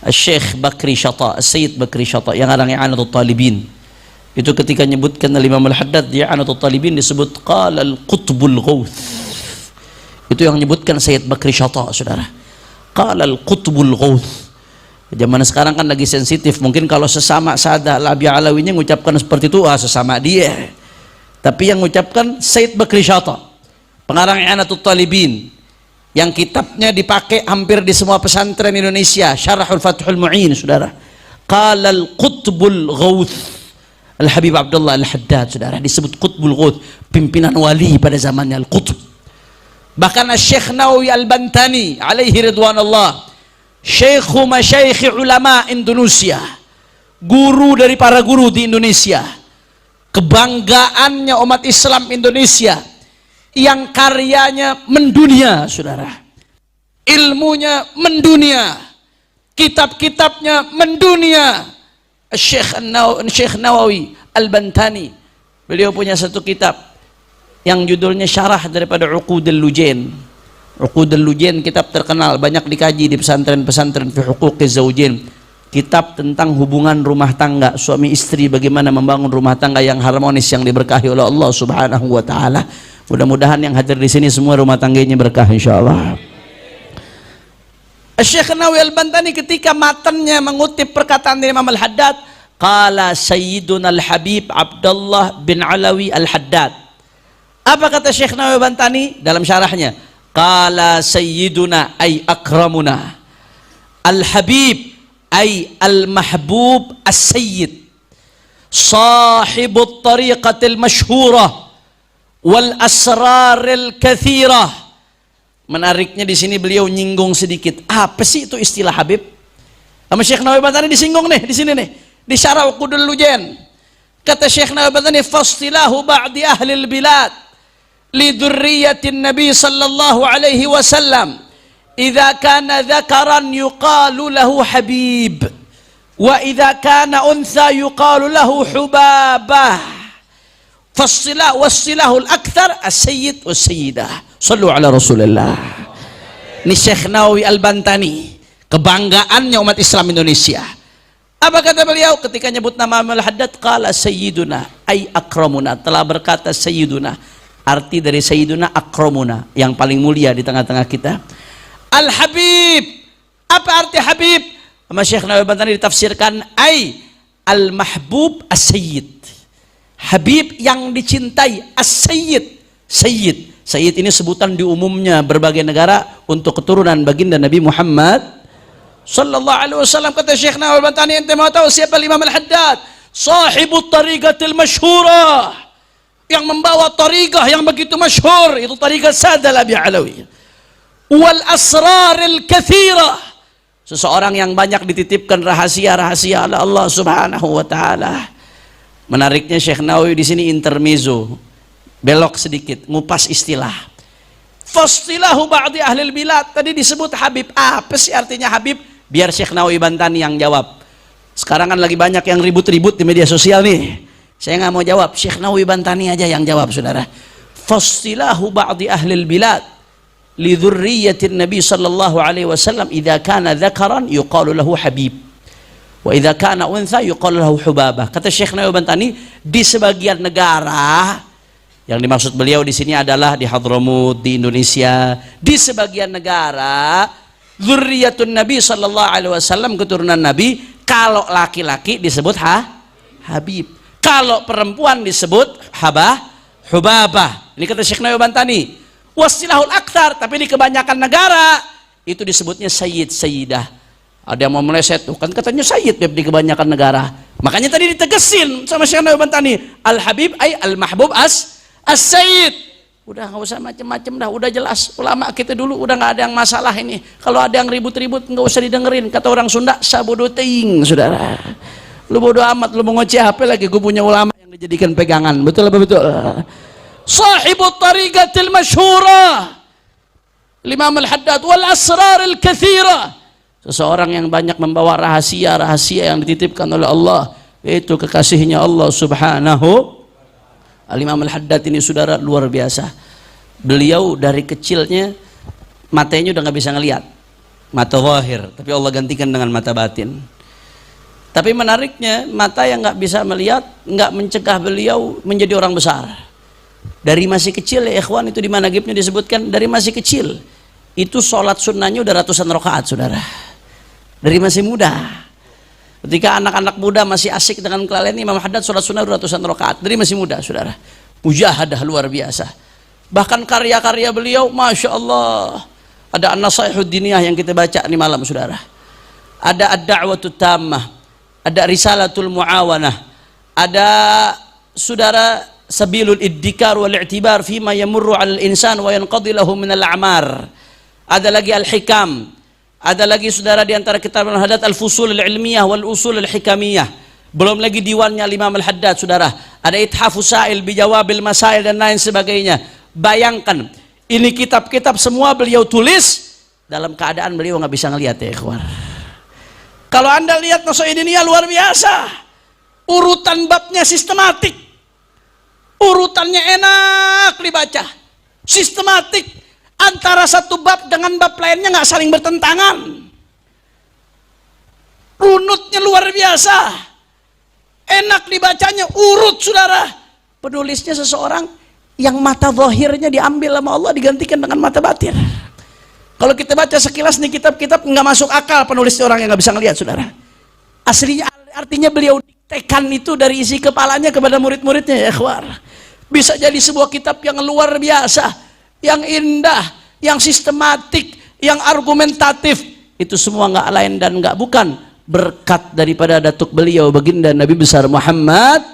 Syekh Bakri Syata, Sayyid Bakri Syata yang arang I'anatul Talibin. Itu ketika nyebutkan Imam Al-Haddad di I'anatul Talibin disebut qala al-qutbul ghauth. Itu yang menyebutkan Sayyid Bakri Syata, saudara. Qala al-qutbul ghauth. Zaman sekarang kan lagi sensitif, mungkin kalau sesama Sadah Labi Alawinya mengucapkan seperti itu, sesama dia. Tapi yang mengucapkan Sayyid Bakri Syata, pengarang I'anatul Talibin, yang kitabnya dipakai hampir di semua pesantren Indonesia, Syarahul Fathul Mu'in, saudara. Qala al-qutbul ghauth, Al-Habib Abdullah Al-Haddad, saudara, disebut qutbul ghauth, pimpinan wali pada zamannya al-qutb. Bahkan Syekh Nawawi Al-Bantani alaihi ridwanullah, syekhu masyaikh ulama Indonesia, guru dari para guru di Indonesia, kebanggaannya umat Islam Indonesia, yang karyanya mendunia, saudara, ilmunya mendunia, kitab-kitabnya mendunia. Syekh Nawawi Al-Bantani, beliau punya satu kitab yang judulnya syarah daripada Uqudul Lujain. Uqudul Lujain kitab terkenal, banyak dikaji di pesantren-pesantren fi huquqiz zaujin. Kitab tentang hubungan rumah tangga suami istri, bagaimana membangun rumah tangga yang harmonis, yang diberkahi oleh Allah Subhanahu wa taala. Mudah-mudahan yang hadir di sini semua rumah tangganya berkah insyaallah. Syekh Nawawi Al-Bantani ketika matannya mengutip perkataan dari Imam Al-Haddad, qala Sayyiduna Al-Habib Abdullah bin Alawi Al-Haddad. Apa kata Syekh Nawawi Al-Bantani dalam syarahnya? Qala Sayyiduna ay akramuna, Al-Habib ay Al-Mahbub As-Sayyid, Sahibut Tariqatil Masyhurah wal Asraril Kathirah. Menariknya di sini beliau nyinggung sedikit. Apa sih itu istilah Habib? Sama Syekh Nawawi Bantani disinggung nih di sini nih. Di Syarah Uqudul Lujain. Kata Syekh Nawawi Bantani, "Fastilahu ba'di ahli al-bilad li dzurriyyatin Nabi sallallahu alaihi wasallam. Idza kana dzakaran yuqalu lahu Habib, wa idza kana untha yuqalu lahu Hubabah. Fastilah wastilahul akthar as-sayyid was-sayyidah." Sallu ala Rasulullah. Ini Syekh Nawawi Al-Bantani, kebanggaannya umat Islam Indonesia. Apa kata beliau ketika nyebut nama Al-Haddad? Qala Sayyiduna ay akramuna, telah berkata Sayyiduna. Arti dari Sayyiduna akramuna, yang paling mulia di tengah-tengah kita. Al-Habib, apa arti Habib? Sama Syekh Nawawi Al-Bantani ditafsirkan ay al-mahbub as-sayyid, Habib yang dicintai, as-sayyid, sayyid. Sayyid ini sebutan di umumnya berbagai negara untuk keturunan baginda Nabi Muhammad sallallahu alaihi wasallam. Kata Syekh Nawawi Al-Bantani, ente mau tahu siapa Imam Al-Haddad? Sahibut tariqatil masyhurah, yang membawa tariqah yang begitu masyhur, itu tariqah Sadah Labi Alawi. Wal asraril kathirah, seseorang yang banyak dititipkan rahasia-rahasia oleh Allah Subhanahu wa taala. Menariknya Syekh Nawawi di sini intermezzo, belok sedikit, ngupas istilah. Fastilahu ba'di ahlil bilad, tadi disebut Habib. Apa sih artinya Habib? Biar Syekh Nawawi Bantani yang jawab. Sekarang kan lagi banyak yang ribut-ribut di media sosial nih. Saya nggak mau jawab, Syekh Nawawi Bantani aja yang jawab, saudara. Fastilahu ba'di ahlil bilad li dzurriyyatin Nabi sallallahu alaihi wasallam, idza kana dzakaran yuqalu lahu Habib, wa idza kana untha yuqalu lahu Hubabah. Kata Syekh Nawawi Bantani, di sebagian negara, yang dimaksud beliau di sini adalah di Hadramut, di Indonesia, di sebagian negara, dzurriyyatun Nabi sallallahu alaihi wasallam, keturunan Nabi, kalau laki-laki disebut Habib, kalau perempuan disebut Hubabah. Ini kata Syekh Nawawi Bantani. Wastilahul akthar, tapi di kebanyakan negara itu disebutnya Sayyid, Sayyidah. Ada yang mau meleset tuh, kan katanya Sayyid di kebanyakan negara. Makanya tadi ditegesin sama Syekh Nawawi Bantani, Al-Habib ay al-mahbub As-Sayyid. Udah nggak usah macem-macem dah, udah jelas. Ulama kita dulu udah nggak ada yang masalah ini. Kalau ada yang ribut-ribut nggak usah didengerin. Kata orang Sunda, sabodo teing, saudara. Lu bodo amat, lu mau ngoceh apa lagi? Gue punya ulama yang dijadikan pegangan. Betul apa betul? Sahibut tariqatil masyhurah, Imam Al-Haddad, wal asraril kathirah, seseorang yang banyak membawa rahasia-rahasia yang dititipkan oleh Allah, yaitu kekasihnya Allah Subhanahu. Al-Imam Al-Haddad ini, saudara, luar biasa. Beliau dari kecilnya matanya udah nggak bisa ngelihat. Mata zahir, tapi Allah gantikan dengan mata batin. Tapi menariknya, mata yang nggak bisa melihat nggak mencegah beliau menjadi orang besar. Dari masih kecil ya ikhwan, itu di manaqibnya disebutkan dari masih kecil itu sholat sunnahnya udah ratusan rakaat, saudara. Dari masih muda. Ketika anak-anak muda masih asik dengan kelalaian, Imam Haddad sholat sunnah ratusan rakaat dari masih muda, saudara. Mujahadah luar biasa. Bahkan karya-karya beliau, masya Allah, ada An-Nasaihud Diniyah yang kita baca ini malam, saudara. Ada Ad-Da'watut Tammah, ada Risalatul Muawanah, ada saudara Sabilul Iddikar wal I'tibar fima yamurru 'alal insan wa yanqadi lahu min al-a'mar. Ada lagi Al-Hikam, ada lagi saudara di antara kitab Al-Haddad Al-Fusul Al-Ilmiyah wal Usul Al-Hikamiyah. Belum lagi diwannya Imam Al-Haddad, saudara. Ada Ithafus Sa'il bi Jawabil Masail dan lain sebagainya. Bayangkan, ini kitab-kitab semua beliau tulis dalam keadaan beliau nggak bisa ngelihat ya ikhwan. Kalau Anda lihat Nasaidiniyah luar biasa. Urutan babnya sistematik. Urutannya enak dibaca. Sistematik. Antara satu bab dengan bab lainnya nggak saling bertentangan. Runutnya luar biasa. Enak dibacanya, urut saudara. Penulisnya seseorang yang mata zahirnya diambil sama Allah digantikan dengan mata batin. Kalau kita baca sekilas nih kitab-kitab nggak masuk akal penulisnya orang yang nggak bisa ngelihat, saudara. Aslinya artinya beliau diktekan itu dari isi kepalanya kepada murid-muridnya ya ikhwar. Bisa jadi sebuah kitab yang luar biasa, yang indah, yang sistematik, yang argumentatif. Itu semua nggak lain dan nggak bukan berkat daripada datuk beliau baginda Nabi besar Muhammad